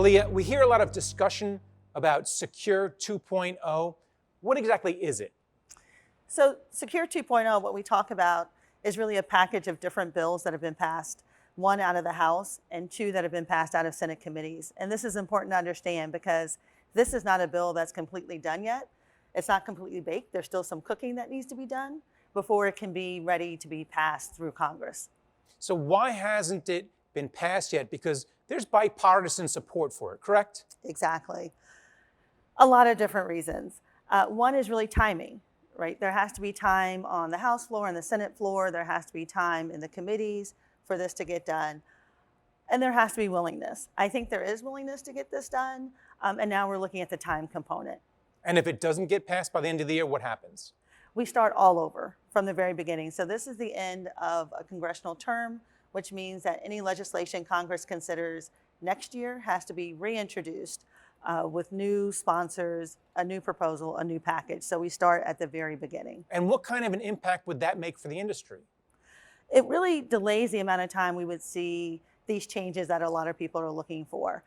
Aliya, we hear a lot of discussion about Secure 2.0. What exactly is it? So Secure 2.0, what we talk about is really a package of different bills that have been passed, one out of the House and two that have been passed out of Senate committees. And this is important to understand because this is not a bill that's completely done yet. It's not completely baked. There's still some cooking that needs to be done before it can be ready to be passed through Congress. So why hasn't it been passed yet? Because there's bipartisan support for it, correct? Exactly. A lot of different reasons. One is really timing, right? There has to be time on the House floor and the Senate floor. There has to be time in the committees for this to get done. And there has to be willingness. I think there is willingness to get this done. And now we're looking at the time component. And if it doesn't get passed by the end of the year, what happens? We start all over from the very beginning. So this is the end of a congressional term, which means that any legislation Congress considers next year has to be reintroduced with new sponsors, a new proposal, a new package. So we start at the very beginning. And what kind of an impact would that make for the industry? It really delays the amount of time we would see these changes that a lot of people are looking for.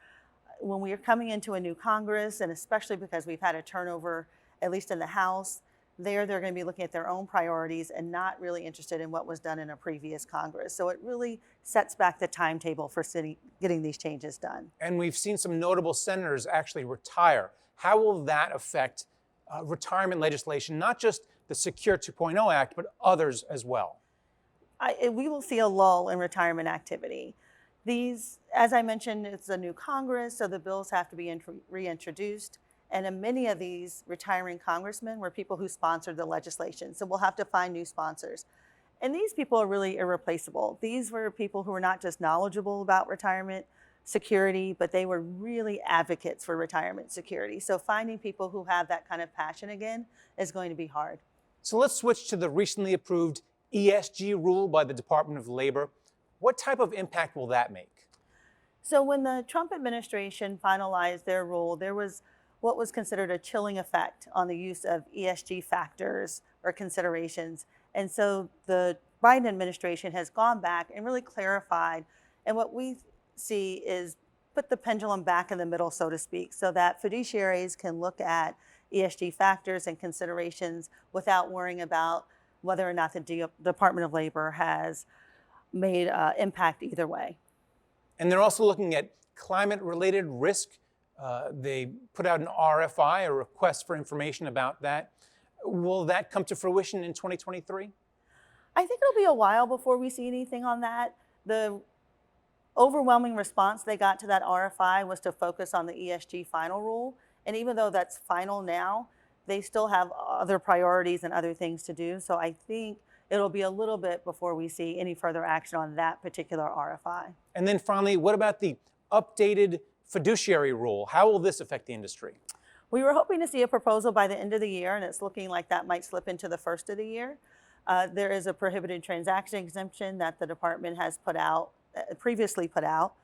When we are coming into a new Congress, and especially because we've had a turnover, at least in the House, they're going to be looking at their own priorities and not really interested in what was done in a previous Congress. So it really sets back the timetable for getting these changes done. And we've seen some notable senators actually retire. How will that affect retirement legislation, not just the Secure 2.0 Act, but others as well? We will see a lull in retirement activity. These, as I mentioned, it's a new Congress, so the bills have to be reintroduced. And many of these retiring congressmen were people who sponsored the legislation. So we'll have to find new sponsors. And these people are really irreplaceable. These were people who were not just knowledgeable about retirement security, but they were really advocates for retirement security. So finding people who have that kind of passion again is going to be hard. So let's switch to the recently approved ESG rule by the Department of Labor. What type of impact will that make? So when the Trump administration finalized their rule, there was what was considered a chilling effect on the use of ESG factors or considerations. And so the Biden administration has gone back and really clarified. And what we see is put the pendulum back in the middle, so to speak, so that fiduciaries can look at ESG factors and considerations without worrying about whether or not the Department of Labor has made impact either way. And they're also looking at climate-related risk. They put out an RFI, a request for information about that. Will that come to fruition in 2023? I think it'll be a while before we see anything on that. The overwhelming response they got to that RFI was to focus on the ESG final rule. And even though that's final now, they still have other priorities and other things to do. So I think it'll be a little bit before we see any further action on that particular RFI. And then finally, what about the updated fiduciary rule? How will this affect the industry? We were hoping to see a proposal by the end of the year, and it's looking like that might slip into the first of the year. There is a prohibited transaction exemption that the department has put out, previously put out.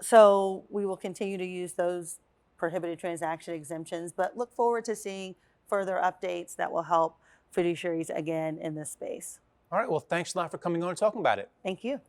So we will continue to use those prohibited transaction exemptions, but look forward to seeing further updates that will help fiduciaries again in this space. All right, well, thanks a lot for coming on and talking about it. Thank you.